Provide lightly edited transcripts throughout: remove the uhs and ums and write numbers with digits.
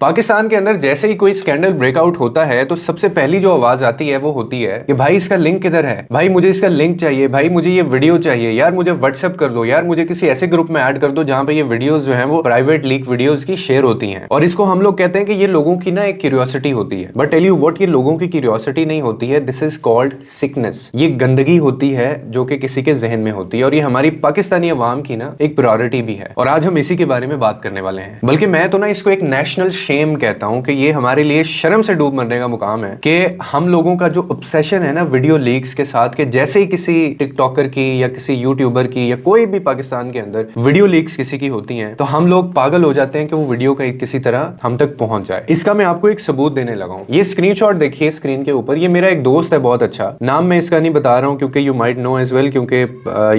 पाकिस्तान के अंदर जैसे ही कोई स्कैंडल ब्रेकआउट होता है तो सबसे पहली जो आवाज आती है वो होती है कि भाई इसका लिंक किधर है, भाई मुझे इसका लिंक चाहिए, भाई मुझे ये वीडियो चाहिए, यार मुझे व्हाट्सएप कर दो, यार मुझे किसी ऐसे ग्रुप में ऐड कर दो जहां पे ये वीडियोस जो हैं वो प्राइवेट लीक वीडियोस की शेयर होती हैं। और इसको हम लोग कहते हैं कि ये लोगों की ना एक क्यूरियोसिटी होती है। बट टेल यू व्हाट, ये लोगों की क्यूरियोसिटी नहीं होती है, दिस इज कॉल्ड सिकनेस। ये गंदगी होती है जो कि किसी के जहन में होती है, और ये हमारी पाकिस्तानी अवाम की ना एक प्रायोरिटी भी है। और आज हम इसी के बारे में बात करने वाले हैं। बल्कि मैं तो ना इसको एक नेशनल शेम कहता हूं कि ये हमारे लिए शर्म से डूब मरने का मुकाम है कि हम लोगों का जो ऑब्सेशन है ना वीडियो लीक्स के साथ, के जैसे ही किसी टिकटॉकर की या किसी यूट्यूबर की या कोई भी पाकिस्तान के अंदर वीडियो लीक्स किसी की होती हैं तो हम लोग पागल हो जाते हैं कि वो वीडियो का किसी तरह हम तक पहुंच जाए। इसका मैं आपको एक सबूत देने लगा हूं। ये स्क्रीनशॉट देखिए स्क्रीन के ऊपर। ये मेरा एक दोस्त है बहुत अच्छा, नाम मैं इसका नहीं बता रहा हूं क्योंकि you might know as well, क्योंकि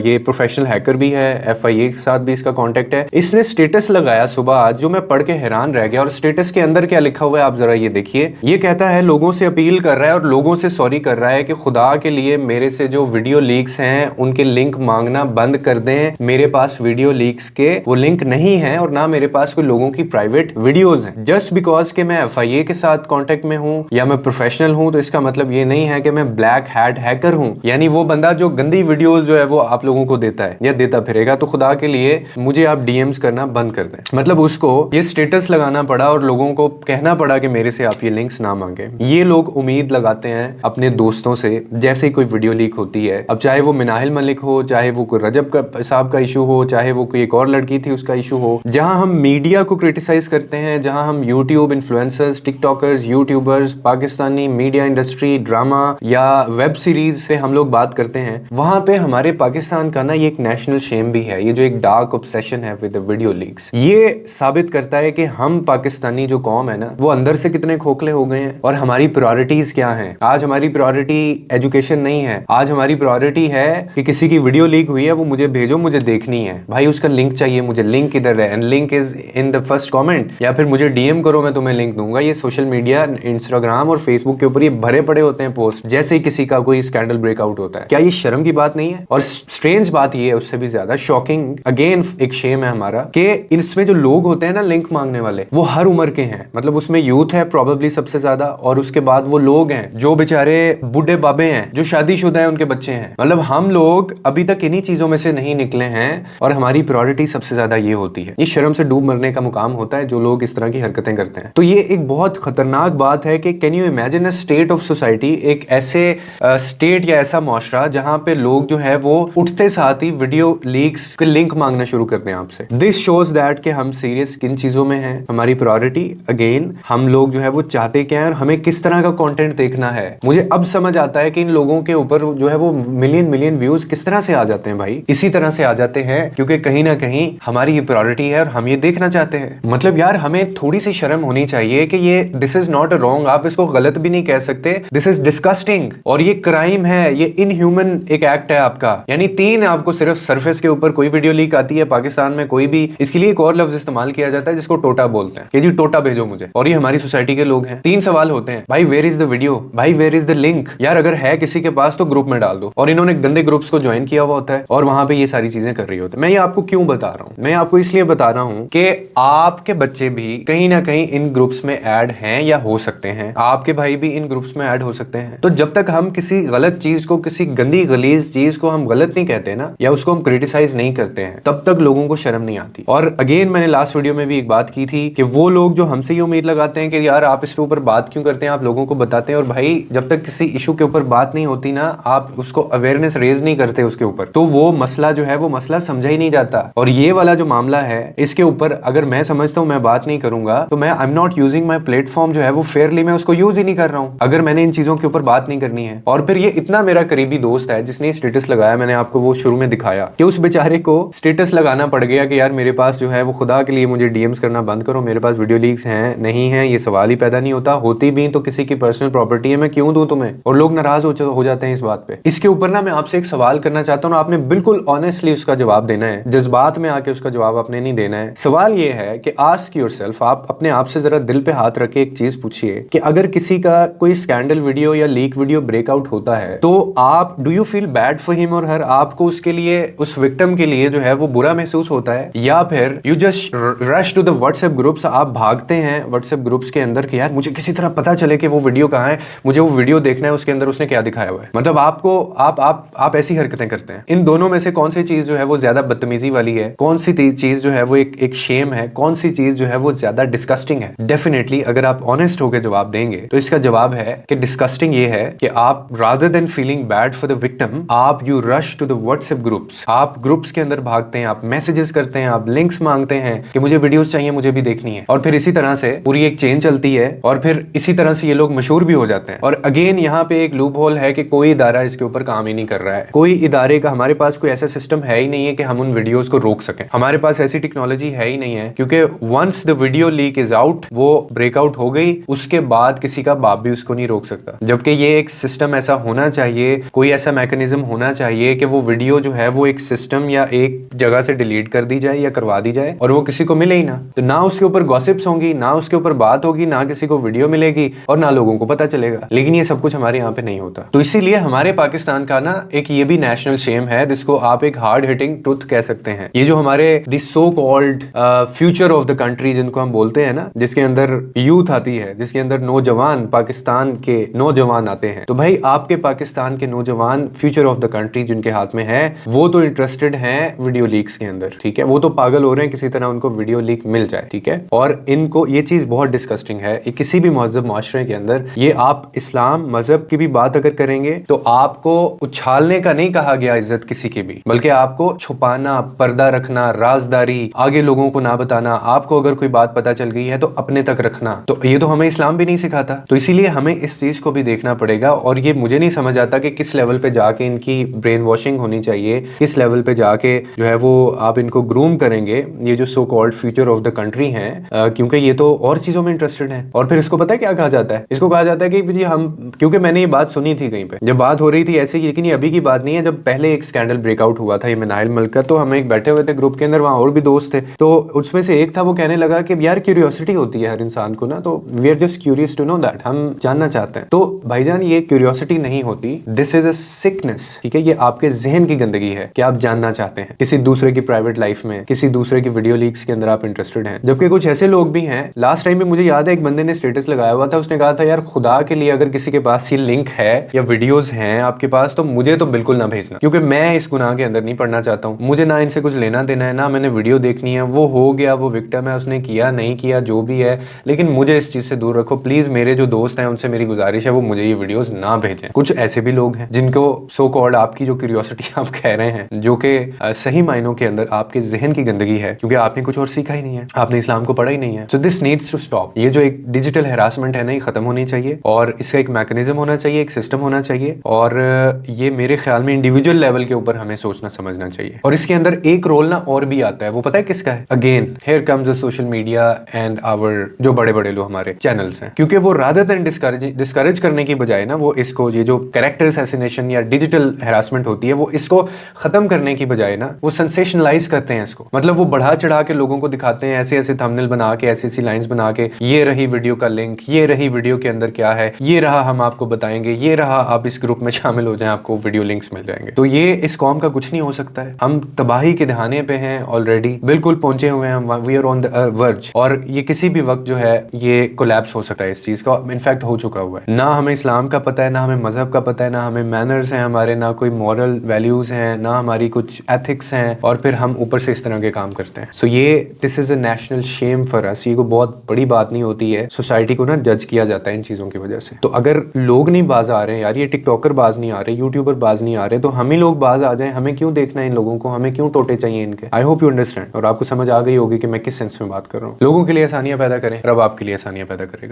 ये प्रोफेशनल हैकर भी है, FIA के साथ भी इसका कॉन्टेक्ट है। इसने स्टेटस लगाया सुबह आज, जो मैं पढ़ के हैरान रह गया। और स्टेटस के अंदर क्या लिखा हुआ है आप जरा ये देखिए। ये कहता है लोगों से अपील कर रहा है और लोगों से सॉरी कर रहा है कि खुदा के लिए मेरे से जो वीडियो लीक्स हैं उनके लिंक मांगना बंद कर दें। मेरे पास वीडियो लीक्स के वो लिंक नहीं है और ना मेरे पास कोई लोगों की प्राइवेट वीडियोस हैं। जस्ट बिकॉज कि मैं FIA के साथ कांटेक्ट में हूं या मैं प्रोफेशनल हूं तो इसका मतलब ये नहीं है कि मैं ब्लैक हैट हैकर हूं, यानी वो बंदा जो गंदी वीडियोस जो है वो आप लोगों को देता है या देता फिरेगा। तो खुदा के लिए मुझे आप DMs करना बंद कर दें। मतलब उसको ये स्टेटस लगाना पड़ा और लोगों को कहना पड़ा कि मेरे से आप ये लिंक्स ना मांगे। ये लोग उम्मीद लगाते हैं अपने दोस्तों से जैसे ही कोई वीडियो लीक होती है, अब चाहे वो मिनाहिल मलिक हो, चाहे वो कोई रजब का साहब का इशू हो, चाहे वो कोई एक और लड़की थी उसका इशू हो, जहां हम मीडिया को क्रिटिसाइज करते हैं, जहां हम YouTube influencers, TikTokers, YouTubers, Pakistani media industry, drama या वेब सीरीज पे हम लोग बात करते हैं, वहां पे हमारे पाकिस्तान का ना ये एक नेशनल शेम भी है। ये जो एक डार्क ऑब्सेशन है विद वीडियो लीक्स, ये साबित करता है कि हम पाकिस्तानी जो कौम है ना वो अंदर से कितने खोखले हो गए हैं और हमारी प्रायोरिटीज क्या हैं। आज हमारी प्रायोरिटी एजुकेशन नहीं है, आज हमारी प्रायोरिटी है कि किसी की वीडियो लीक हुई है वो मुझे भेजो, मुझे देखनी है, भाई उसका लिंक चाहिए मुझे, लिंक किधर है, and link is in the first comment, या फिर मुझे DM करो मैं तुम्हें लिंक दूंगा। ये सोशल मीडिया, इंस्टाग्राम और फेसबुक के ऊपर ये भरे पड़े होते हैं पोस्ट जैसे ही किसी का कोई स्कैंडल ब्रेकआउट होता है। क्या ये शर्म की बात नहीं है? और स्ट्रेंज बात ये है, उससे भी ज्यादा शॉकिंग अगेन एक शेम है हमारा, कि इसमें जो लोग होते हैं ना लिंक मांगने वाले, वो हर उम्र के हैं। मतलब उसमें यूथ है प्रोबेबली सबसे ज्यादा, और उसके बाद वो लोग हैं जो बेचारे बूढ़े बाबे हैं, जो शादीशुदा है, उनके बच्चे हैं। मतलब हम लोग अभी तक इन्हीं चीजों में से नहीं निकले हैं और हमारी प्रायोरिटी सबसे ज्यादा ये होती है। ये शर्म से डूब मरने का मुकाम होता है जो लोग इस तरह की हरकतें करते हैं। तो ये एक बहुत खतरनाक बात है कि can you imagine a state of society, एक ऐसे स्टेट या ऐसा मुआशरा जहां पे लोग जो है वो उठते साथ ही वीडियो लीक्स के लिंक मांगना शुरू करते हैं आपसे। दिस शोज दैट कि हम सीरियस किन चीजों में हैं, हमारी प्रायोरिटी अगेन हम लोग जो है वो चाहते क्या है और हमें किस तरह का कंटेंट देखना है। मुझे अब समझ आता है कि इन लोगों के ऊपर जो है वो मिलियन व्यूज किस तरह से आ जाते हैं भाई। इसी तरह से आ जाते हैं क्योंकि कहीं ना कहीं हमारी ये प्रायोरिटी है और हम ये देखना चाहते हैं। मतलब यार हमें थोड़ी सी शर्म होनी चाहिए कि ये दिस इज नॉट रॉन्ग, आप इसको गलत भी नहीं कह सकते, दिस इज डिस्कस्टिंग, और ये क्राइम है, ये इनह्यूमन एक एक्ट है आपका। यानी 3 आपको सिर्फ सरफेस के ऊपर कोई वीडियो लीक आती है पाकिस्तान में कोई भी, इसके लिए एक और लफ्ज इस्तेमाल किया जाता है जिसको टोटा बोलते हैं कि जी टोटा भेजो मुझे, और ये हमारी सोसाइटी के लोग हैं। 3 सवाल होते हैं, भाई वेयर इज द वीडियो, भाई वेयर इज द लिंक, यार अगर है किसी के पास तो ग्रुप में डाल दो। और इन्होंने गंदे ग्रुप्स को ज्वाइन किया हुआ होता है और वहां पे ये सारी चीजें कर रही होती है। मैं ये आपको क्यों बता रहा हूं? मैं आपको इसलिए बता रहा हूं कि आपके बच्चे भी कहीं ना कहीं इन ग्रुप्स में ऐड हैं या हो सकते हैं, आपके भाई भी इन ग्रुप्स में ऐड हो सकते हैं। तो जब तक हम किसी गलत चीज को, किसी गंदी गलीज चीज को हम गलत नहीं कहते ना, या उसको हम क्रिटिसाइज नहीं करते हैं, तब तक लोगों को शर्म नहीं आती। और अगेन मैंने लास्ट वीडियो में भी एक बात की थी कि वो लोग जो हमसे ये उम्मीद लगाते हैं कि यार आप इस पे ऊपर बात क्यों करते हैं, आप लोगों को बताते हैं, और भाई जब तक किसी इशू के ऊपर बात नहीं होती ना, आप उसको अवेयरनेस रेज नहीं करते उसके ऊपर, तो वो मसला जो है वो मसला समझा ही नहीं जाता। और ये वाला जो मामला है इसके ऊपर अगर मैं समझता हूं मैं बात नहीं करूंगा तो मैं I am not using my platform जो है वो फेयरली, मैं उसको यूज ही नहीं कर रहा हूं अगर मैंने इन चीजों के ऊपर बात नहीं करनी है। और फिर ये इतना मेरा करीबी दोस्त है जिसने स्टेटस लगाया, मैंने आपको वो शुरू में दिखाया कि उस बेचारे को स्टेटस लगाना पड़ गया कि यार मेरे पास जो है वो खुदा के लिए मुझे DMs करना बंद करो, मेरे पास वीडियो लीक्स हैं नहीं है, ये सवाल ही पैदा नहीं होता, होती भी तो किसी की पर्सनल प्रॉपर्टी है, मैं क्यों दूं तुम्हें। और लोग नाराज हो जाते हैं इस बात पे। इसके ऊपर ना मैं आपसे एक सवाल करना चाहता हूं, आपने बिल्कुल ऑनेस्टली उसका जवाब देना है, जज्बात में आके उसका जवाब आपने नहीं देना है। सवाल ये है कि आस्क योरसेल्फ, आप अपने आप से जरा दिल पे हाथ रख के एक चीज पूछिए कि अगर किसी का कोई स्कैंडल वीडियो या लीक वीडियो ब्रेकआउट होता है तो आप do you feel bad for him और हर, आपको उसके लिए, उस विक्टिम के लिए जो है वो बुरा महसूस होता है, या फिर you just rush to the WhatsApp groups, आप भाग भागते हैं व्हाट्सएप ग्रुप्स के अंदर कि यार मुझे किसी तरह पता चले कि वो वीडियो कहाँ है, मुझे वो वीडियो देखना है, उसके अंदर उसने क्या दिखाया हुआ है। मतलब आपको आप ऐसी हरकतें करते हैं। इन दोनों में से कौन सी चीज जो है वो ज्यादा बदतमीजी वाली है, कौन सी चीज जो है वो एक शेम है, कौन सी चीज जो है वो ज्यादा डिस्कस्टिंग है? डेफिनेटली अगर आप ऑनेस्ट होकर जवाब देंगे तो इसका जवाब है कि डिस्कस्टिंग ये है कि आप rather than feeling bad for the victim, आप you rush to the WhatsApp groups, आप ग्रुप्स के अंदर भागते हैं, आप मैसेजेस करते हैं, आप लिंक्स मांगते हैं कि मुझे वीडियोस चाहिए, मुझे भी देखनी है, और फिर इसी तरह से पूरी एक चेन चलती है और फिर इसी तरह से ये लोग मशहूर भी हो जाते हैं। और अगेन यहाँ पे एक लूप होल है कि कोई इदारा इसके ऊपर काम ही नहीं कर रहा है। कोई इदारे का, हमारे पास कोई ऐसा सिस्टम है ही नहीं है कि हम उन वीडियोस को रोक सकें। हमारे पास ऐसी टेक्नोलॉजी है ही नहीं है, क्योंकि once the video leak is out, वो ब्रेकआउट हो गई, उसके बाद किसी का बाप भी उसको नहीं रोक सकता। जबकि ये एक सिस्टम ऐसा होना चाहिए, कोई ऐसा मैकेनिज्म होना चाहिए कि वो वीडियो जो है वो एक सिस्टम या एक जगह से डिलीट कर दी जाए या करवा दी जाए और वो किसी को मिले ही ना। तो ना उसके ऊपर गॉसिप्स होंगी, ना उसके ऊपर बात होगी, ना किसी को वीडियो मिलेगी और ना लोगों को पता चलेगा। लेकिन ये सब कुछ हमारे यहाँ पे नहीं होता। तो इसीलिए हमारे पाकिस्तान का ना एक ये भी नेशनल शेम है, जिसको आप एक हार्ड हिटिंग ट्रुथ कह सकते हैं। ये जो हमारे this so called future of the country जिनको हम बोलते हैं ना, जिसके अंदर यूथ आती है, जिसके अंदर नौजवान, पाकिस्तान के नौजवान आते हैं, तो भाई आपके पाकिस्तान के नौजवान फ्यूचर ऑफ द कंट्री जिनके हाथ में है, वो तो इंटरेस्टेड हैं वीडियो लीक्स के अंदर, ठीक है। वो तो पागल हो रहे हैं किसी तरह उनको वीडियो लीक मिल जाए, ठीक है। और इनको ये चीज बहुत डिस्कस्टिंग है किसी भी महज़ब माशरे के अंदर। ये आप इस्लाम मजहब की भी बात अगर करेंगे तो आपको उछालने का नहीं कहा गया इज्जत किसी की भी, बल्कि आपको छुपाना, पर्दा रखना, राजदारी, आगे लोगों को ना बताना, आपको अगर कोई बात पता चल गई है तो अपने तक रखना। तो ये तो हमें इस्लाम भी नहीं सिखाता। तो इसीलिए हमें इस चीज को भी देखना पड़ेगा। और ये मुझे नहीं समझ आता कि किस लेवल पे जाके इनकी ब्रेन वॉशिंग होनी चाहिए, किस लेवल पे जाके जो है वो आप इनको ग्रूम करेंगे, ये जो so called future of the country हैं, क्योंकि ये तो और चीजों में इंटरेस्टेड है। और फिर इसको पता है क्या कहा जाता है? इसको कहा जाता है कि जी हम, क्योंकि मैंने ये बात सुनी थी कहीं पे, जब बात हो रही थी ऐसे, लेकिन ये अभी की बात नहीं है, जब पहले एक स्कैंडल ब्रेकआउट हुआ था ये मिनाइल मल्क का, तो हम एक बैठे हुए थे ग्रुप के अंदर, वहां और भी दोस्त थे, तो उसमें से एक था, वो कहने लगा कि यार क्यूरियोसिटी होती है हर इंसान को ना, तो we are just curious to know that, हम जानना चाहते हैं। तो भाईजान ये क्यूरियोसिटी नहीं होती, दिस इज अ सिकनेस, ठीक है। ये आपके जहन की गंदगी है कि आप जानना चाहते हैं किसी दूसरे की प्राइवेट लाइफ में, किसी दूसरे की वीडियो लीक्स के अंदर आप इंटरेस्टेड हैं। जबकि कुछ ऐसे लोग भी हैं, लास्ट टाइम भी मुझे याद है एक बंदे ने स्टेटस लगाया हुआ था, उसने कहा था यार खुदा के लिए अगर किसी के पास ये लिंक है या वीडियोस हैं आपके पास तो मुझे तो बिल्कुल ना भेजना, क्योंकि मैं इस गुनाह के अंदर नहीं पड़ना चाहता हूँ। मुझे ना इनसे कुछ लेना देना है, ना मैंने वीडियो देखनी है। वो हो गया, वो विक्टिम है, उसने किया नहीं किया जो भी है, लेकिन मुझे इस चीज से दूर रखो प्लीज। मेरे जो दोस्त हैं उनसे मेरी गुजारिश है वो मुझे ये वीडियोस ना भेजें। कुछ ऐसे भी लोग हैं जिनको सो कॉल्ड आपकी जो क्यूरियोसिटी आप कह रहे हैं, जो कि सही मायनों के अंदर आपके जहन की गंदगी है, क्योंकि आपने कुछ और सीखा ही नहीं है, आपने इस्लाम को पढ़ा ही नहीं है। So this needs to stop. ये जो एक डिजिटल हैरासमेंट है ना, ये खत्म होनी चाहिए और इसका एक मैकेनिज्म होना चाहिए, एक सिस्टम होना चाहिए। और ये मेरे ख्याल में इंडिविजुअल लेवल के ऊपर हमें सोचना समझना चाहिए। और इसके अंदर एक रोल ना और भी आता है, वो पता है किसका है? Again here comes the social media and our जो बड़े बड़े लोग हमारे चैनल्स हैं, क्योंकि वो रादर देन डिस्करेज करने की बजाय ना, वो इसको, ये जो कैरेक्टर असैसिनेशन या डिजिटल हैरासमेंट होती है, वो इसको खत्म करने की बजाय ना वो सेंसेशनलाइज करते हैं इसको। मतलब वो बढ़ा चढ़ा के लोगों को दिखाते हैं, ऐसे ऐसे थंबनेल बना के, ऐसी ऐसी लाइंस बना के, ये रही वीडियो का लिंक, ये रही वीडियो के अंदर क्या है, ये रहा हम आपको बताएंगे, ये रहा आप इस ग्रुप में शामिल हो जाएं, आपको वीडियो लिंक्स मिल जाएंगे। तो ये इस कौम का कुछ नहीं हो सकता है। हम तबाही के दहाने पे हैं ऑलरेडी, बिल्कुल पहुंचे हुए हैं, we are on the verge. और ये किसी भी वक्त जो है ये कोलैप्स हो सकता है इस चीज का, इनफैक्ट हो चुका हुआ है। ना हमें इस्लाम का पता है, ना हमें मजहब का पता है, ना हमें मैनर्स हैं हमारे, ना कोई मॉरल वैल्यूज हैं, ना हमारी कुछ एथिक्स हैं, और फिर हम ऊपर से इस तरह के काम करते हैं। सो ये this is a national Shem for us. ये को बहुत बड़ी बात नहीं होती है, सोसाइटी को ना जज किया जाता है इन चीजों की वजह से। तो अगर लोग नहीं बाज आ रहे हैं यार, ये टिकटॉकर बाज नहीं आ रहे, यूट्यूबर बाज नहीं आ रहे, तो हम ही लोग बाज आ जाएं। हमें क्यों देखना है इन लोगों को, हमें क्यों टोटे चाहिए इनके? आई होप यू अंडरस्टैंड और आपको समझ आ गई होगी कि मैं किस सेंस में बात कर रहा हूँ। लोगों के लिए आसानियां पैदा करें, रब आपके लिए आसानियां पैदा करेगा।